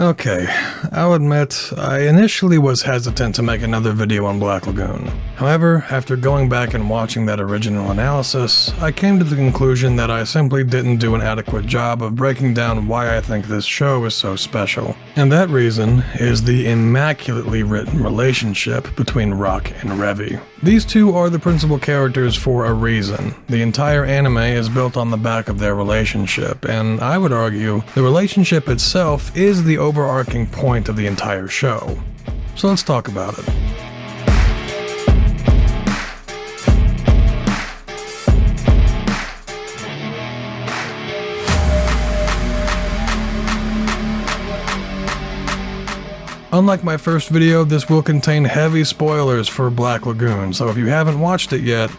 Okay, I'll admit, I initially was hesitant to make another video on Black Lagoon. However, after going back and watching that original analysis, I came to the conclusion that I simply didn't do an adequate job of breaking down why I think this show is so special. And that reason is the immaculately written relationship between Rock and Revy. These two are the principal characters for a reason. The entire anime is built on the back of their relationship, and I would argue the relationship itself is the overarching point of the entire show. So let's talk about it. Unlike my first video, this will contain heavy spoilers for Black Lagoon, so if you haven't watched it yet,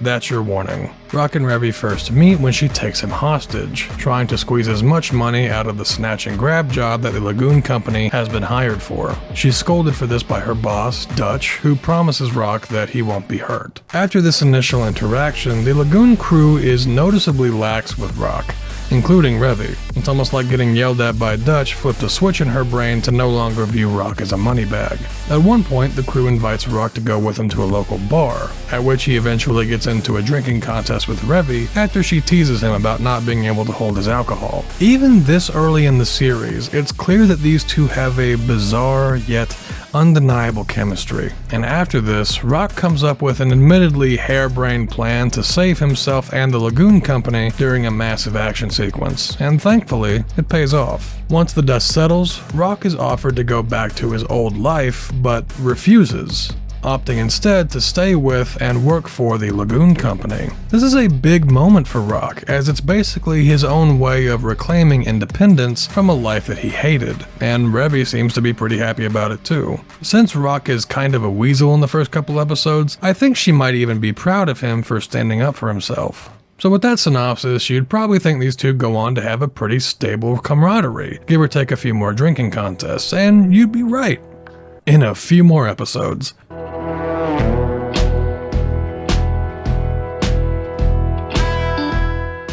that's your warning. Rock and Revy first meet when she takes him hostage, trying to squeeze as much money out of the snatch and grab job that the Lagoon company has been hired for. She's scolded for this by her boss, Dutch, who promises Rock that he won't be hurt. After this initial interaction, the Lagoon crew is noticeably lax with Rock, including Revy. It's almost like getting yelled at by Dutch flipped a switch in her brain to no longer view Rock as a money bag. At one point, the crew invites Rock to go with them to a local bar, at which he eventually gets into a drinking contest with Revy after she teases him about not being able to hold his alcohol. Even this early in the series, it's clear that these two have a bizarre yet undeniable chemistry, and after this, Rock comes up with an admittedly harebrained plan to save himself and the Lagoon company during a massive action sequence, and thankfully, it pays off. Once the dust settles, Rock is offered to go back to his old life, but refuses, opting instead to stay with and work for the Lagoon company. This is a big moment for Rock, as it's basically his own way of reclaiming independence from a life that he hated, and Revy seems to be pretty happy about it too. Since Rock is kind of a weasel in the first couple episodes, I think she might even be proud of him for standing up for himself. So with that synopsis, you'd probably think these two go on to have a pretty stable camaraderie, give or take a few more drinking contests, and you'd be right. In a few more episodes.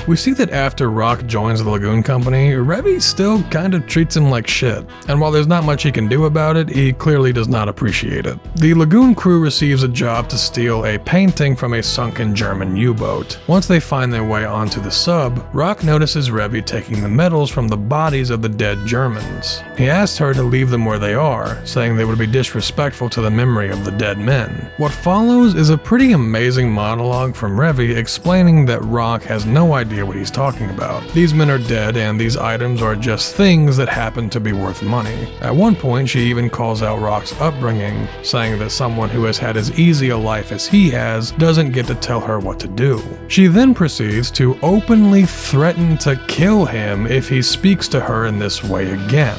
We see that after Rock joins the Lagoon company, Revy still kind of treats him like shit, and while there's not much he can do about it, he clearly does not appreciate it. The Lagoon crew receives a job to steal a painting from a sunken German U-boat. Once they find their way onto the sub, Rock notices Revy taking the medals from the bodies of the dead Germans. He asks her to leave them where they are, saying they would be disrespectful to the memory of the dead men. What follows is a pretty amazing monologue from Revy explaining that Rock has no idea what he's talking about. These men are dead and these items are just things that happen to be worth money. At one point, she even calls out Rock's upbringing, saying that someone who has had as easy a life as he has doesn't get to tell her what to do. She then proceeds to openly threaten to kill him if he speaks to her in this way again.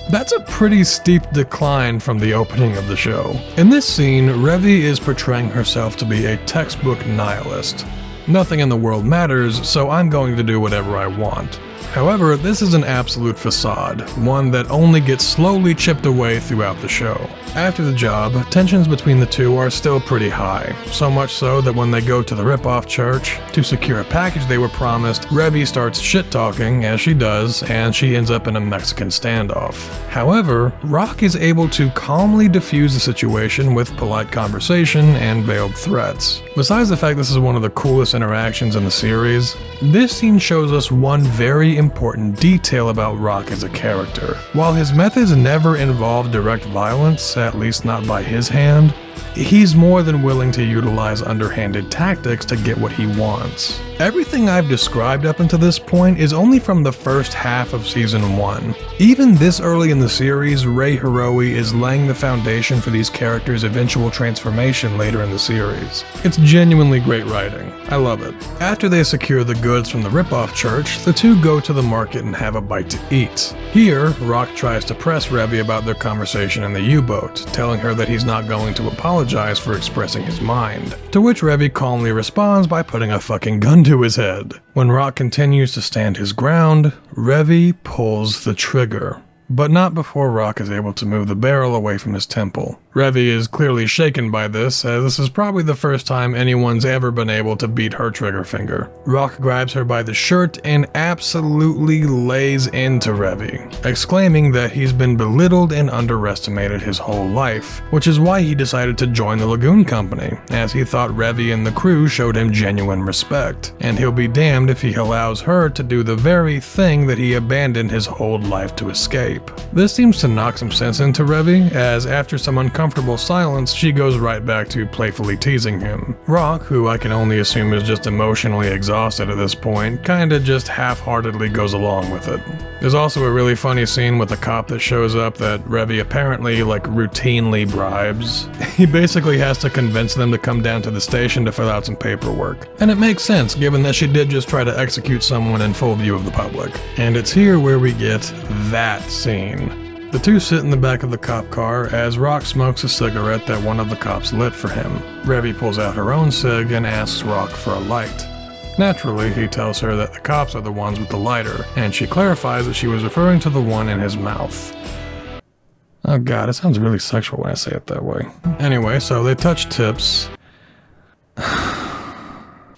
That's a pretty steep decline from the opening of the show. In this scene, Revy is portraying herself to be a textbook nihilist. Nothing in the world matters, so I'm going to do whatever I want. However, this is an absolute facade, one that only gets slowly chipped away throughout the show. After the job, tensions between the two are still pretty high, so much so that when they go to the rip-off church to secure a package they were promised, Revy starts shit-talking, as she does, and she ends up in a Mexican standoff. However, Rock is able to calmly defuse the situation with polite conversation and veiled threats. Besides the fact this is one of the coolest interactions in the series, this scene shows us one very important detail about Rock as a character. While his methods never involve direct violence, at least not by his hand, he's more than willing to utilize underhanded tactics to get what he wants. Everything I've described up until this point is only from the first half of Season 1. Even this early in the series, Rei Hiroi is laying the foundation for these characters' eventual transformation later in the series. It's genuinely great writing. I love it. After they secure the goods from the rip-off church, the two go to the market and have a bite to eat. Here, Rock tries to press Revy about their conversation in the U-boat, telling her that he's not going to apologize for expressing his mind. To which Revy calmly responds by putting a fucking gun to his head. When Rock continues to stand his ground, Revy pulls the trigger. but not before Rock is able to move the barrel away from his temple. Revy is clearly shaken by this, as this is probably the first time anyone's ever been able to beat her trigger finger. Rock grabs her by the shirt and absolutely lays into Revy, exclaiming that he's been belittled and underestimated his whole life, which is why he decided to join the Lagoon Company, as he thought Revy and the crew showed him genuine respect, and he'll be damned if he allows her to do the very thing that he abandoned his whole life to escape. This seems to knock some sense into Revy, as after some uncomfortable silence, she goes right back to playfully teasing him. Rock, who I can only assume is just emotionally exhausted at this point, kinda just half-heartedly goes along with it. There's also a really funny scene with a cop that shows up that Revy apparently routinely bribes. He basically has to convince them to come down to the station to fill out some paperwork. And it makes sense given that she did just try to execute someone in full view of the public. And it's here where we get that scene. The two sit in the back of the cop car as Rock smokes a cigarette that one of the cops lit for him. Revy pulls out her own cig and asks Rock for a light. Naturally, he tells her that the cops are the ones with the lighter, and she clarifies that she was referring to the one in his mouth. Oh god, it sounds really sexual when I say it that way. Anyway, so they touch tips.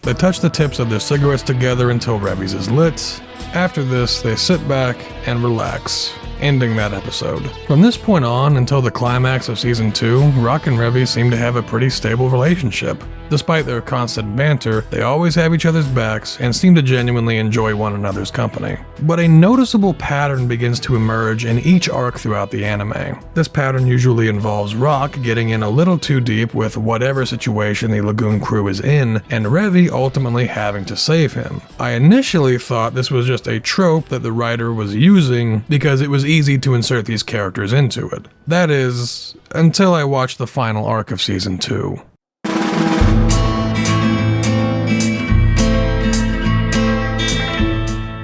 They touch the tips of their cigarettes together until Revy's is lit. After this, they sit back and relax, ending that episode. From this point on until the climax of season 2, Rock and Revy seem to have a pretty stable relationship. Despite their constant banter, they always have each other's backs and seem to genuinely enjoy one another's company. But a noticeable pattern begins to emerge in each arc throughout the anime. This pattern usually involves Rock getting in a little too deep with whatever situation the Lagoon crew is in, and Revy ultimately having to save him. I initially thought this was just a trope that the writer was using because it was easy to insert these characters into it. That is, until I watched the final arc of season 2.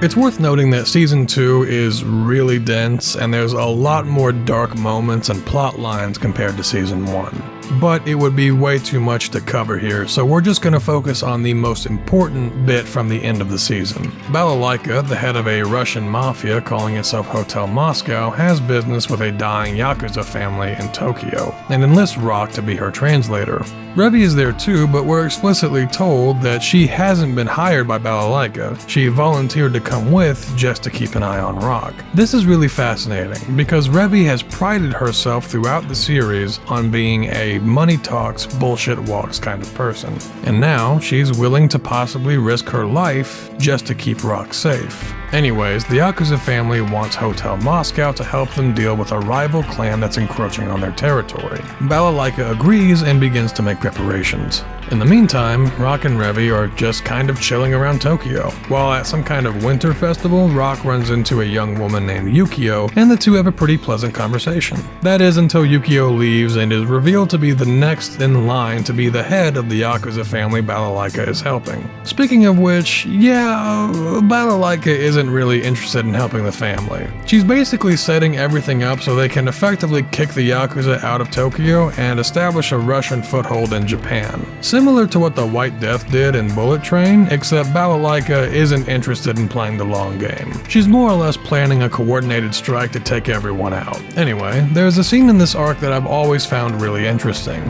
It's worth noting that season 2 is really dense and there's a lot more dark moments and plot lines compared to season 1. But it would be way too much to cover here, so we're just going to focus on the most important bit from the end of the season. Balalaika, the head of a Russian mafia calling itself Hotel Moscow, has business with a dying Yakuza family in Tokyo, and enlists Rock to be her translator. Revy is there too, but we're explicitly told that she hasn't been hired by Balalaika. She volunteered to come with just to keep an eye on Rock. This is really fascinating, because Revy has prided herself throughout the series on being a money talks, bullshit walks kind of person. And now, she's willing to possibly risk her life just to keep Rock safe. Anyways, the Yakuza family wants Hotel Moscow to help them deal with a rival clan that's encroaching on their territory. Balalaika agrees and begins to make preparations. In the meantime, Rock and Revy are just kind of chilling around Tokyo. While at some kind of winter festival, Rock runs into a young woman named Yukio, and the two have a pretty pleasant conversation. That is until Yukio leaves and is revealed to be the next in line to be the head of the Yakuza family Balalaika is helping. Speaking of which, yeah, Balalaika isn't really interested in helping the family. She's basically setting everything up so they can effectively kick the Yakuza out of Tokyo and establish a Russian foothold in Japan. Similar to what the White Death did in Bullet Train, except Balalaika isn't interested in playing the long game. She's more or less planning a coordinated strike to take everyone out. Anyway, there's a scene in this arc that I've always found really interesting.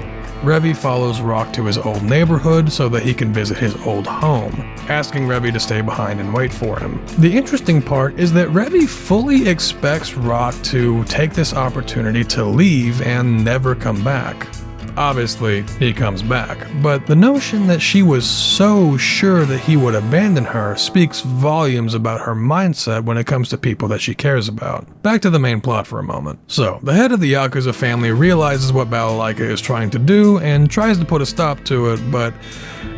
Revy follows Rock to his old neighborhood so that he can visit his old home, asking Revy to stay behind and wait for him. The interesting part is that Revy fully expects Rock to take this opportunity to leave and never come back. Obviously, he comes back, but the notion that she was so sure that he would abandon her speaks volumes about her mindset when it comes to people that she cares about. Back to the main plot for a moment. So, the head of the Yakuza family realizes what Balalaika is trying to do and tries to put a stop to it, but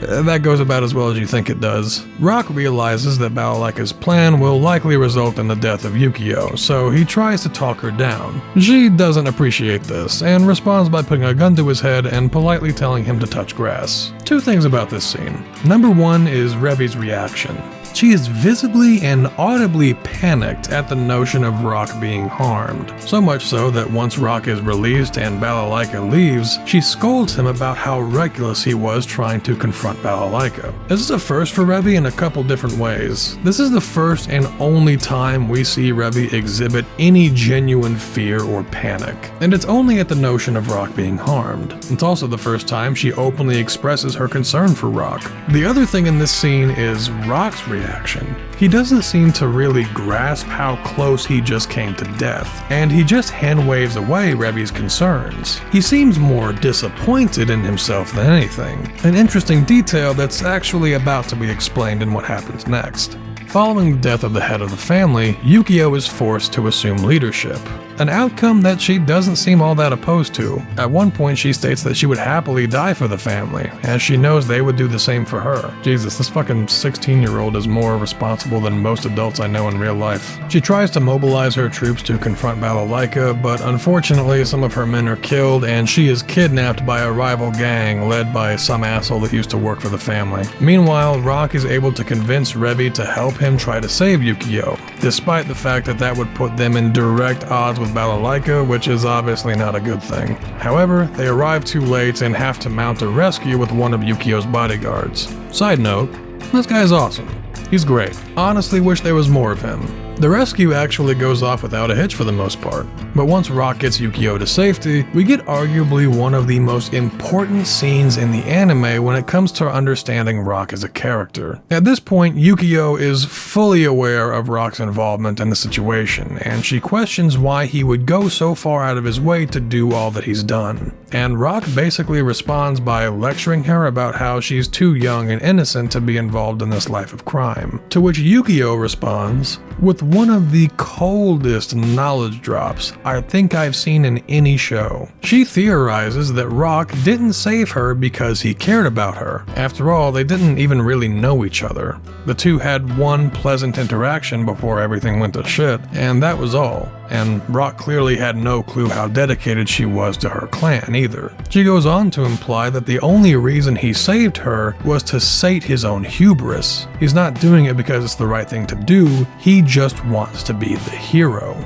that goes about as well as you think it does. Rock realizes that Balalaika's plan will likely result in the death of Yukio, so he tries to talk her down. She doesn't appreciate this, and responds by putting a gun to his head and politely telling him to touch grass. Two things about this scene. Number one is Revy's reaction. She is visibly and audibly panicked at the notion of Rock being harmed, so much so that once Rock is released and Balalaika leaves, she scolds him about how reckless he was trying to confront Balalaika. This is a first for Revy in a couple different ways. This is the first and only time we see Revy exhibit any genuine fear or panic, and it's only at the notion of Rock being harmed. It's also the first time she openly expresses her concern for Rock. The other thing in this scene is Rock's reaction. He doesn't seem to really grasp how close he just came to death, and he just hand waves away Revy's concerns. He seems more disappointed in himself than anything, an interesting detail that's actually about to be explained in what happens next. Following the death of the head of the family, Yukio is forced to assume leadership, an outcome that she doesn't seem all that opposed to. At one point she states that she would happily die for the family, as she knows they would do the same for her. Jesus, this fucking 16-year-old is more responsible than most adults I know in real life. She tries to mobilize her troops to confront Balalaika, but unfortunately some of her men are killed and she is kidnapped by a rival gang led by some asshole that used to work for the family. Meanwhile, Rock is able to convince Revy to help him try to save Yukio, despite the fact that that would put them in direct odds with Balalaika, which is obviously not a good thing. However, they arrive too late and have to mount a rescue with one of Yukio's bodyguards. Side note, this guy is awesome. He's great. Honestly wish there was more of him. The rescue actually goes off without a hitch for the most part, but once Rock gets Yukio to safety, we get arguably one of the most important scenes in the anime when it comes to understanding Rock as a character. At this point, Yukio is fully aware of Rock's involvement in the situation, and she questions why he would go so far out of his way to do all that he's done. And Rock basically responds by lecturing her about how she's too young and innocent to be involved in this life of crime, to which Yukio responds with one of the coldest knowledge drops I think I've seen in any show. She theorizes that Rock didn't save her because he cared about her. After all, they didn't even really know each other. The two had one pleasant interaction before everything went to shit, and that was all. And Rock clearly had no clue how dedicated she was to her clan either. She goes on to imply that the only reason he saved her was to sate his own hubris. He's not doing it because it's the right thing to do, he just wants to be the hero.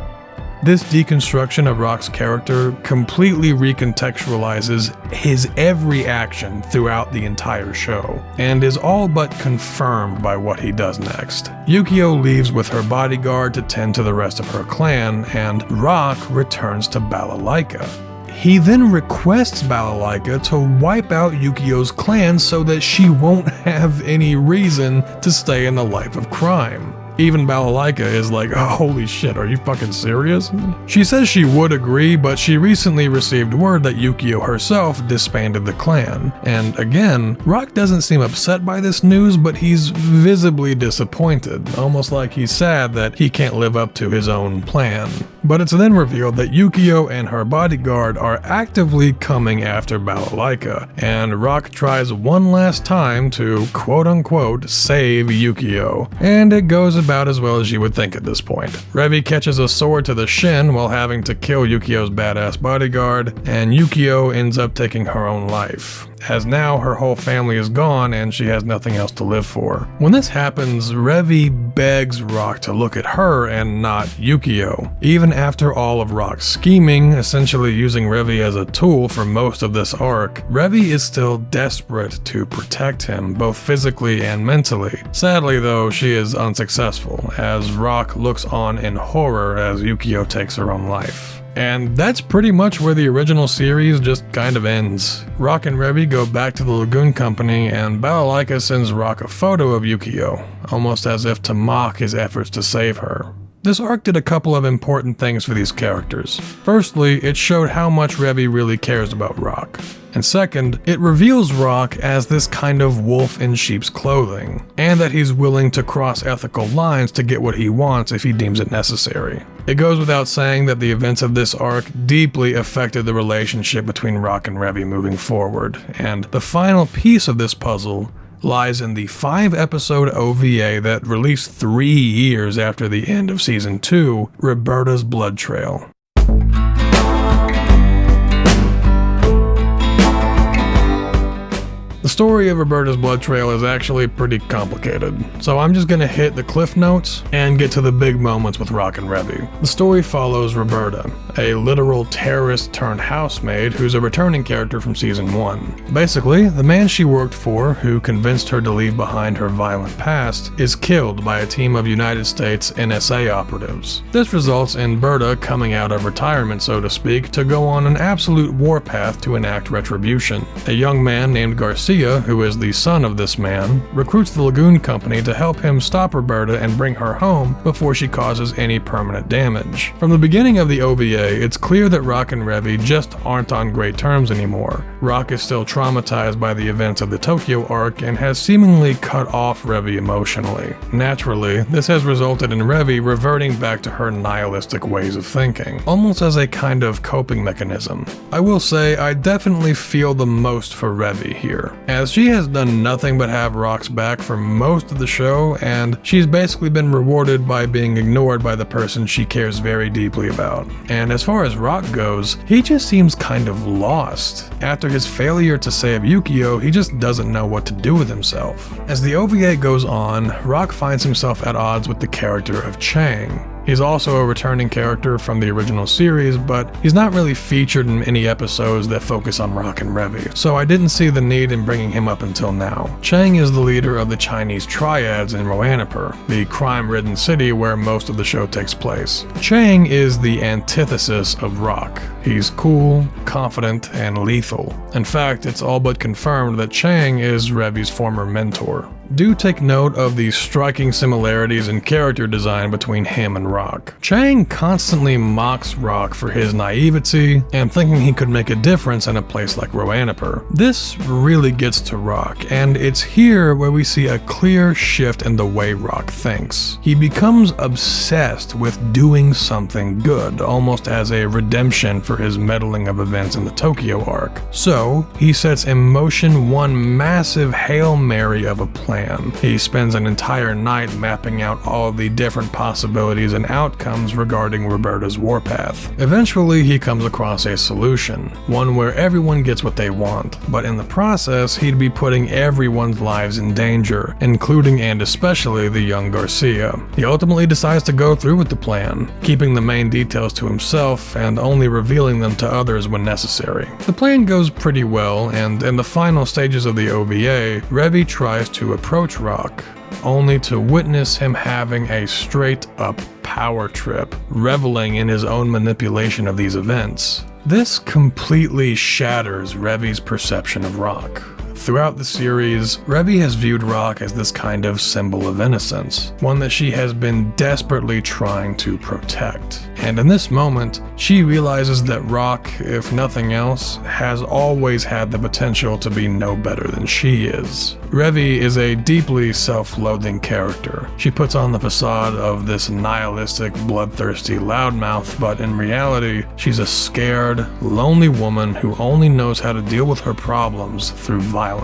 This deconstruction of Rock's character completely recontextualizes his every action throughout the entire show, and is all but confirmed by what he does next. Yukio leaves with her bodyguard to tend to the rest of her clan, and Rock returns to Balalaika. He then requests Balalaika to wipe out Yukio's clan so that she won't have any reason to stay in the life of crime. Even Balalaika is like, oh, holy shit, are you fucking serious? She says she would agree, but she recently received word that Yukio herself disbanded the clan. And again, Rock doesn't seem upset by this news, but he's visibly disappointed, almost like he's sad that he can't live up to his own plan. But it's then revealed that Yukio and her bodyguard are actively coming after Balalaika, and Rock tries one last time to quote-unquote save Yukio, and it goes about as well as you would think at this point. Revy catches a sword to the shin while having to kill Yukio's badass bodyguard, and Yukio ends up taking her own life, as now her whole family is gone and she has nothing else to live for. When this happens, Revy begs Rock to look at her and not Yukio. Even after all of Rock's scheming, essentially using Revy as a tool for most of this arc, Revy is still desperate to protect him, both physically and mentally. Sadly though, she is unsuccessful, as Rock looks on in horror as Yukio takes her own life. And that's pretty much where the original series just kind of ends. Rock and Revy go back to the Lagoon Company, and Balalaika sends Rock a photo of Yukio, almost as if to mock his efforts to save her. This arc did a couple of important things for these characters. Firstly, it showed how much Revy really cares about Rock. And second, it reveals Rock as this kind of wolf in sheep's clothing, and that he's willing to cross ethical lines to get what he wants if he deems it necessary. It goes without saying that the events of this arc deeply affected the relationship between Rock and Revy moving forward, and the final piece of this puzzle lies in the 5-episode OVA that released 3 years after the end of Season 2, Roberta's Blood Trail. The story of Roberta's blood trail is actually pretty complicated, so I'm just gonna hit the cliff notes and get to the big moments with Rock and Revy. The story follows Roberta, a literal terrorist turned housemaid who's a returning character from season 1. Basically, the man she worked for, who convinced her to leave behind her violent past, is killed by a team of United States NSA operatives. This results in Berta coming out of retirement, so to speak, to go on an absolute warpath to enact retribution. A young man named Garcia, who is the son of this man, recruits the Lagoon Company to help him stop Roberta and bring her home before she causes any permanent damage. From the beginning of the OVA, it's clear that Rock and Revy just aren't on great terms anymore. Rock is still traumatized by the events of the Tokyo arc and has seemingly cut off Revy emotionally. Naturally, this has resulted in Revy reverting back to her nihilistic ways of thinking, almost as a kind of coping mechanism. I will say I definitely feel the most for Revy here, as she has done nothing but have Rock's back for most of the show, and she's basically been rewarded by being ignored by the person she cares very deeply about. And as far as Rock goes, he just seems kind of lost. After his failure to save Yukio, he just doesn't know what to do with himself. As the OVA goes on, Rock finds himself at odds with the character of Chang. He's also a returning character from the original series, but he's not really featured in any episodes that focus on Rock and Revy, so I didn't see the need in bringing him up until now. Chang is the leader of the Chinese triads in Roanapur, the crime-ridden city where most of the show takes place. Chang is the antithesis of Rock. He's cool, confident, and lethal. In fact, it's all but confirmed that Chang is Revy's former mentor. Do take note of the striking similarities in character design between him and Rock. Chang constantly mocks Rock for his naivety and thinking he could make a difference in a place like Roanapur. This really gets to Rock, and it's here where we see a clear shift in the way Rock thinks. He becomes obsessed with doing something good, almost as a redemption for his meddling of events in the Tokyo arc. So, he sets in motion one massive Hail Mary of a plan. He spends an entire night mapping out all of the different possibilities and outcomes regarding Roberta's warpath. Eventually, he comes across a solution, one where everyone gets what they want, but in the process, he'd be putting everyone's lives in danger, including and especially the young Garcia. He ultimately decides to go through with the plan, keeping the main details to himself and only revealing them to others when necessary. The plan goes pretty well, and in the final stages of the OVA, Revy tries to approach Rock, only to witness him having a straight-up power trip, reveling in his own manipulation of these events. This completely shatters Revy's perception of Rock. Throughout the series, Revy has viewed Rock as this kind of symbol of innocence, one that she has been desperately trying to protect. And in this moment, she realizes that Rock, if nothing else, has always had the potential to be no better than she is. Revy is a deeply self-loathing character. She puts on the facade of this nihilistic, bloodthirsty loudmouth, but in reality, she's a scared, lonely woman who only knows how to deal with her problems through violence.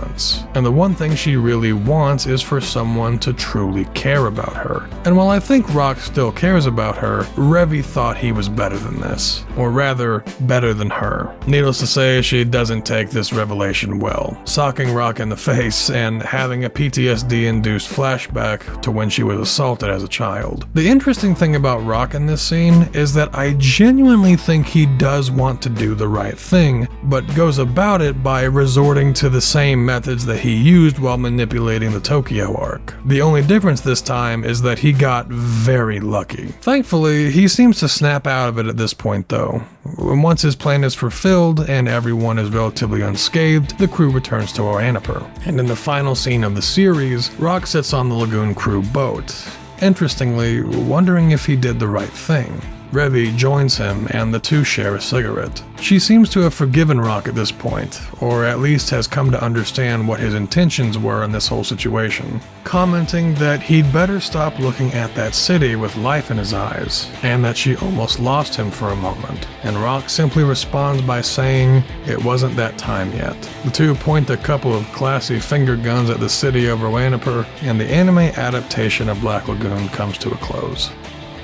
And the one thing she really wants is for someone to truly care about her. And while I think Rock still cares about her, Revy thought he was better than this. Or rather, better than her. Needless to say, she doesn't take this revelation well, socking Rock in the face and having a PTSD-induced flashback to when she was assaulted as a child. The interesting thing about Rock in this scene is that I genuinely think he does want to do the right thing, but goes about it by resorting to the same methods that he used while manipulating the Tokyo arc. The only difference this time is that he got very lucky. Thankfully, he seems to snap out of it at this point though. Once his plan is fulfilled and everyone is relatively unscathed, the crew returns to Roanapur. And in the final scene of the series, Rock sits on the Lagoon crew boat, interestingly wondering if he did the right thing. Revy joins him and the two share a cigarette. She seems to have forgiven Rock at this point, or at least has come to understand what his intentions were in this whole situation, commenting that he'd better stop looking at that city with life in his eyes, and that she almost lost him for a moment. And Rock simply responds by saying it wasn't that time yet. The two point a couple of classy finger guns at the city of Roanapur, and the anime adaptation of Black Lagoon comes to a close.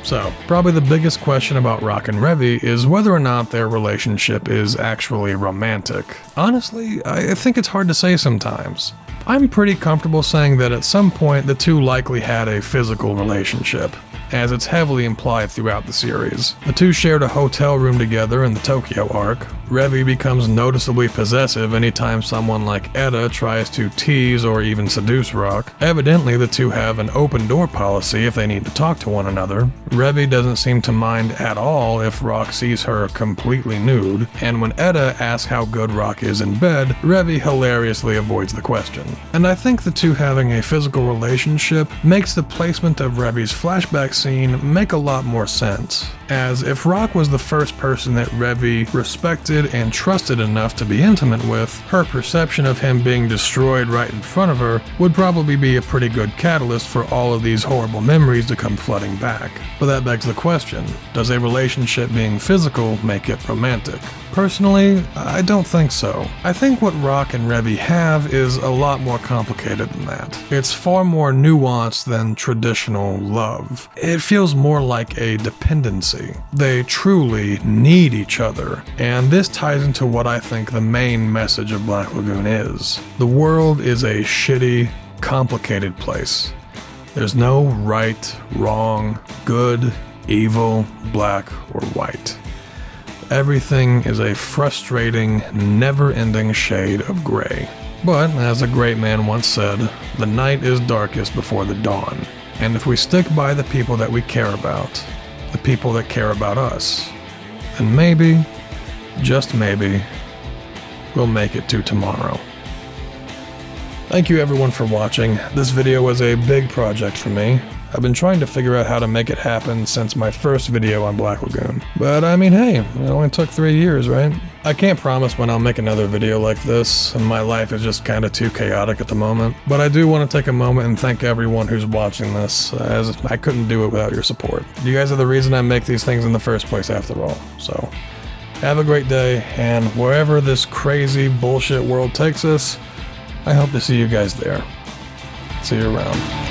So, probably the biggest question about Rock and Revy is whether or not their relationship is actually romantic. Honestly, I think it's hard to say sometimes. I'm pretty comfortable saying that at some point the two likely had a physical relationship, as it's heavily implied throughout the series. The two shared a hotel room together in the Tokyo arc. Revy becomes noticeably possessive anytime someone like Eda tries to tease or even seduce Rock. Evidently, the two have an open door policy if they need to talk to one another. Revy doesn't seem to mind at all if Rock sees her completely nude, and when Eda asks how good Rock is in bed, Revy hilariously avoids the question. And I think the two having a physical relationship makes the placement of Revy's flashback scene make a lot more sense, as if Rock was the first person that Revy respected and trusted enough to be intimate with, her perception of him being destroyed right in front of her would probably be a pretty good catalyst for all of these horrible memories to come flooding back. But that begs the question, does a relationship being physical make it romantic? Personally, I don't think so. I think what Rock and Revy have is a lot more complicated than that. It's far more nuanced than traditional love. It feels more like a dependency. They truly need each other, and this ties into what I think the main message of Black Lagoon is. The world is a shitty, complicated place. There's no right, wrong, good, evil, black, or white. Everything is a frustrating, never-ending shade of gray. But, as a great man once said, the night is darkest before the dawn. And if we stick by the people that we care about, the people that care about us, then maybe, just maybe, we'll make it to tomorrow. Thank you everyone for watching. This video was a big project for me. I've been trying to figure out how to make it happen since my first video on Black Lagoon. But I mean, hey, it only took 3 years, right? I can't promise when I'll make another video like this, and my life is just kinda too chaotic at the moment. But I do want to take a moment and thank everyone who's watching this, as I couldn't do it without your support. You guys are the reason I make these things in the first place after all. So, have a great day, and wherever this crazy bullshit world takes us, I hope to see you guys there. See you around.